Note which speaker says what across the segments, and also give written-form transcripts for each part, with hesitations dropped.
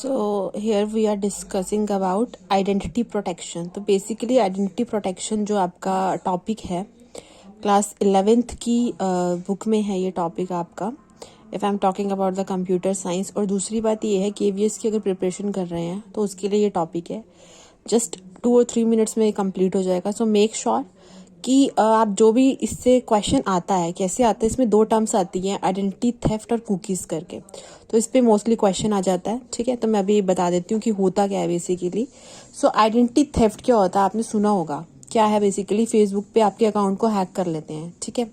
Speaker 1: So here we are discussing about identity protection. तो basically identity protection जो आपका topic है क्लास 11th की बुक में है ये टॉपिक आपका, if I am talking about the computer science. और दूसरी बात ये है KVS की अगर प्रिपरेशन कर रहे हैं तो उसके लिए ये टॉपिक है, जस्ट 2 और 3 मिनट्स में कंप्लीट हो जाएगा। सो मेक श्योर कि आप जो भी इससे क्वेश्चन आता है, कैसे आता है, इसमें 2 टर्म्स आती हैं, आइडेंटिटी थेफ्ट और कुकीज़ करके। तो इस पे मोस्टली क्वेश्चन आ जाता है, ठीक है। तो मैं अभी बता देती हूँ कि होता क्या है बेसिकली। सो आइडेंटिटी थेफ्ट क्या होता है, आपने सुना होगा क्या है। बेसिकली फेसबुक पे आपके अकाउंट को हैक कर लेते हैं, ठीक है,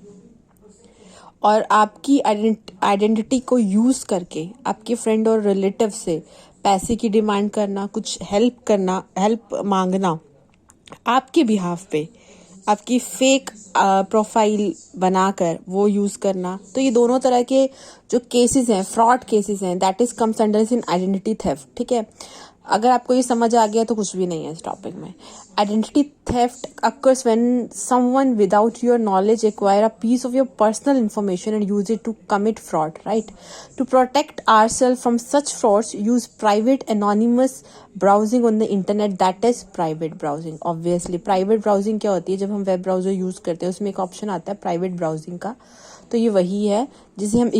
Speaker 1: और आपकी आइडेंटिटी को यूज़ करके आपके फ्रेंड और रिलेटिव से पैसे की डिमांड करना, कुछ हेल्प मांगना आपके बिहाफ पे, आपकी फेक प्रोफाइल बनाकर वो यूज़ करना। तो ये दोनों तरह के जो केसेस हैं, फ्रॉड केसेस हैं, that is comes under in identity theft, ठीक है। अगर आपको ये समझ आ गया तो कुछ भी नहीं है इस टॉपिक में। Identity theft occurs when someone without your knowledge acquire a piece of your personal information and use it to commit fraud, right? To protect ourselves from such frauds, use private anonymous browsing on the internet, that is private browsing. Obviously private browsing क्या होती है, जब हम web browser use करते हैं उसमें एक option आता है प्राइवेट ब्राउजिंग का। तो ये वही है जिसे हम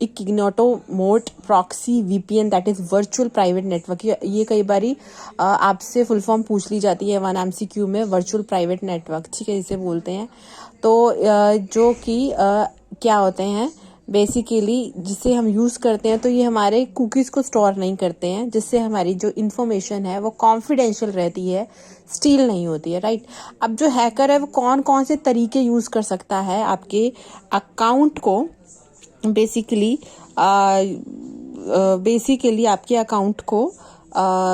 Speaker 1: इग्नोटो मोट proxy VPN, that is virtual private network. ये कई बारी आपसे फुल फॉर्म पूछ ली जाती है 1 MCQ में, वर्चुअल प्राइवेट नेटवर्क, ठीक है, जिसे बोलते हैं। तो जो कि क्या होते हैं बेसिकली, जिसे हम यूज़ करते हैं तो ये हमारे कुकीज़ को स्टोर नहीं करते हैं, जिससे हमारी जो इन्फॉर्मेशन है वो कॉन्फिडेंशियल रहती है, स्टील नहीं होती है, राइट। अब जो हैकर है वो कौन कौन से तरीके यूज़ कर सकता है आपके अकाउंट को बेसिकली आपके अकाउंट को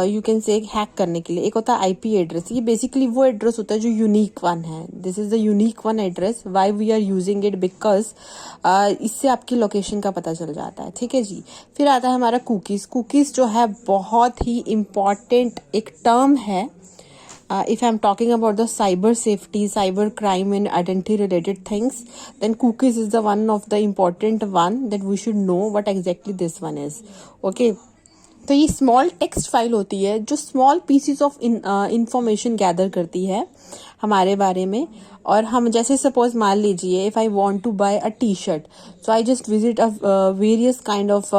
Speaker 1: यू कैन से हैक करने के लिए। एक होता है IP एड्रेस, ये बेसिकली वो एड्रेस होता है जो यूनिक वन है। This is the unique one address, why we are using it, because इससे आपकी लोकेशन का पता चल जाता है, ठीक है जी। फिर आता है हमारा कुकीज़ जो है बहुत ही इम्पॉर्टेंट एक टर्म है। If I'm talking about the cyber safety, cyber crime and identity related things, then cookies is the one of the important one that we should know what exactly this one is. Okay. तो ये small text file होती है जो small PCs of information gather करती है हमारे बारे में। और हम जैसे सपोज मान लीजिए if I want to buy a T-shirt, so I just visit various kind of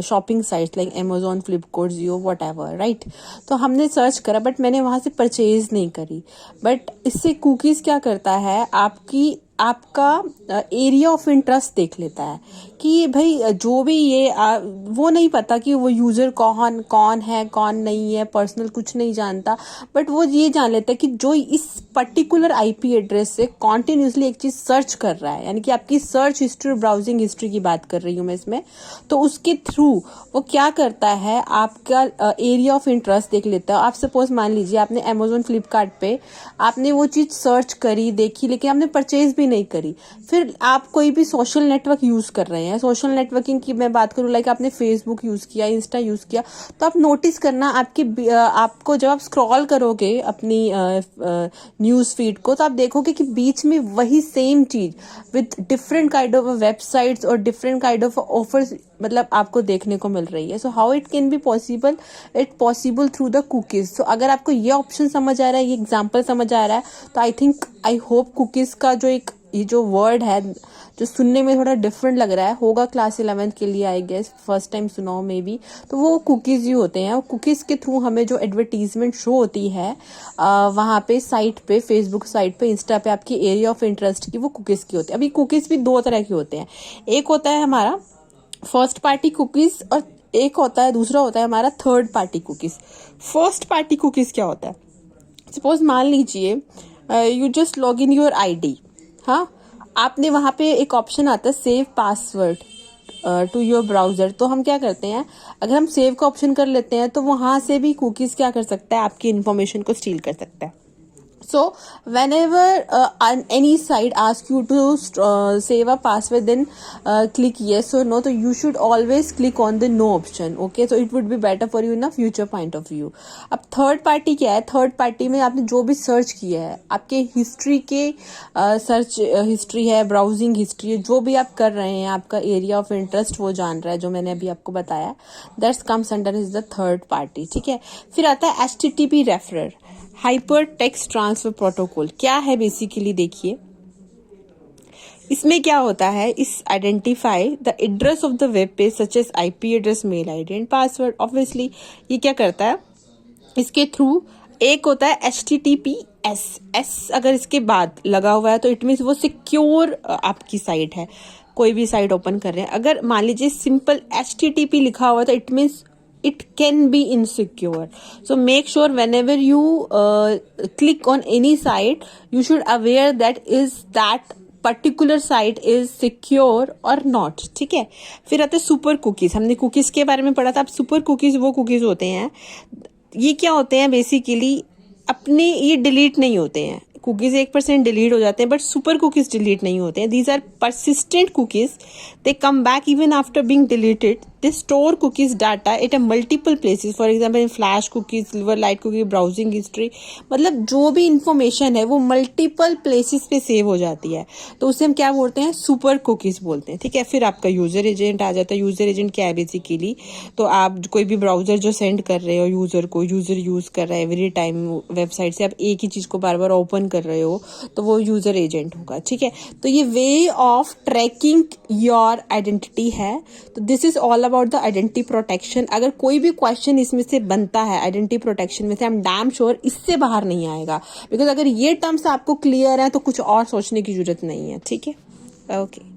Speaker 1: shopping sites like Amazon, Flipkart, Jio, whatever, right. तो हमने सर्च करा बट मैंने वहाँ से परचेज नहीं करी। बट इससे कुकीज़ क्या करता है, आपका एरिया ऑफ इंटरेस्ट देख लेता है कि भाई जो भी ये वो नहीं पता कि वो यूज़र कौन है कौन नहीं है, पर्सनल कुछ नहीं जानता, बट वो ये जान लेता है कि जो इस पर्टिकुलर IP एड्रेस से कॉन्टिन्यूसली एक चीज़ सर्च कर रहा है, यानी कि आपकी सर्च हिस्ट्री और ब्राउजिंग हिस्ट्री की बात कर रही हूँ मैं इसमें। तो उसके थ्रू वो क्या करता है, आपका एरिया ऑफ इंटरेस्ट देख लेता है। आप सपोज मान लीजिए आपने Amazon, फ्लिपकार्ट पे आपने वो चीज़ सर्च करी, देखी, लेकिन आपने परचेज भी नहीं करी। फिर आप कोई भी सोशल नेटवर्क यूज़ कर रहे हैं, सोशल नेटवर्किंग की मैं बात करूँ, लाइक आपने फेसबुक यूज़ किया, इंस्टा यूज़ किया, तो आप नोटिस करना आपको जब आप स्क्रॉल करोगे अपनी न्यूज़ फीड को, तो आप देखोगे कि बीच में वही सेम चीज़ with different kind of websites और डिफरेंट काइंड ऑफ ऑफर्स मतलब आपको देखने को मिल रही है। So how it can be possible, it possible through the cookies. So अगर आपको ये ऑप्शन समझ आ रहा है, ये एग्जाम्पल समझ आ रहा है, तो आई होप कुकीज़ का ये जो वर्ड है जो सुनने में थोड़ा डिफरेंट लग रहा है, होगा क्लास 11th के लिए, आई गेस फर्स्ट टाइम सुनाओ मे बी, तो वो कुकीज़ ही होते हैं। और कुकीज़ के थ्रू हमें जो एडवर्टीजमेंट शो होती है वहाँ पे साइट पे, फेसबुक साइट पे, इंस्टा पे, आपकी एरिया ऑफ इंटरेस्ट की, वो कुकीज़ की होती है। अभी कुकीज़ भी 2 तरह के होते हैं, एक होता है हमारा फर्स्ट पार्टी कुकीज़ और दूसरा होता है हमारा third party cookies. First party cookies क्या होता है, सपोज मान लीजिए you just log in your ID, हाँ, आपने वहाँ पे एक ऑप्शन आता है save password to your browser. तो हम क्या करते हैं, अगर हम सेव का ऑप्शन कर लेते हैं तो वहाँ से भी कुकीज़ क्या कर सकता है, आपकी इन्फॉर्मेशन को स्टील कर सकता है। So whenever on any site ask you to save a password, then click yes or no, so you should always click on the no option. Okay, so it would be better for you in a future point of view. अब third party क्या है? Third party में आपने जो भी search किया है, आपके हिस्ट्री के सर्च हिस्ट्री है, ब्राउजिंग हिस्ट्री है, जो भी आप कर रहे हैं, आपका एरिया ऑफ इंटरेस्ट वो जान रहा है, जो मैंने अभी आपको बताया, that's comes under is the third party. ठीक है. फिर आता है HTTP referrer, hyper text transfer protocol. क्या है बेसिकली? देखिए इसमें क्या होता है, इस identify the address of the web page such as IP address, mail ID and password. Obviously ये क्या करता है, इसके थ्रू एक होता है HTTPS, S अगर इसके बाद लगा हुआ है तो इट मीन्स वो सिक्योर आपकी साइट है. कोई भी साइट ओपन कर रहे हैं, अगर मान लीजिए सिंपल HTTP लिखा हुआ है तो it means it can be insecure. So make sure whenever you click on any site, you should aware that is that particular site is secure or not. ठीक है. फिर आते हैं सुपर कुकीज. हमने कुकीज के बारे में पढ़ा था. अब सुपर कुकीज वो कुकीज होते हैं, ये क्या होते हैं बेसिकली, अपने ये डिलीट नहीं होते हैं. कुकीज 1% डिलीट हो जाते हैं, बट सुपर कुकीज डिलीट नहीं होते हैं. These are persistent cookies, they come back even after being deleted. They store cookies data at a multiple places. For example in flash cookies, Silverlight cookies, browsing history, मतलब जो भी information है वो multiple places पे save हो जाती है, तो उसे हम क्या बोलते हैं? सुपर कुकीज बोलते हैं. ठीक है. फिर आपका यूजर एजेंट आ जाता है. यूजर एजेंट क्या है बेसिकली, तो आप कोई भी ब्राउजर जो सेंड कर रहे हो यूजर को, यूजर यूज कर रहा है एवरी टाइम वेबसाइट से, आप एक ही चीज को बार बार ओपन कर रहे हो, तो वो यूजर एजेंट होगा. ठीक है. तो ये way of trekking your identity है. तो this is all about the identity protection. अगर कोई भी क्वेश्चन इसमें से बनता है आइडेंटिटी प्रोटेक्शन में से, आई एम डैम श्योर इससे बाहर नहीं आएगा, बिकॉज अगर ये टर्म्स आपको क्लियर है तो कुछ और सोचने की जरूरत नहीं है. ठीक है. ओके.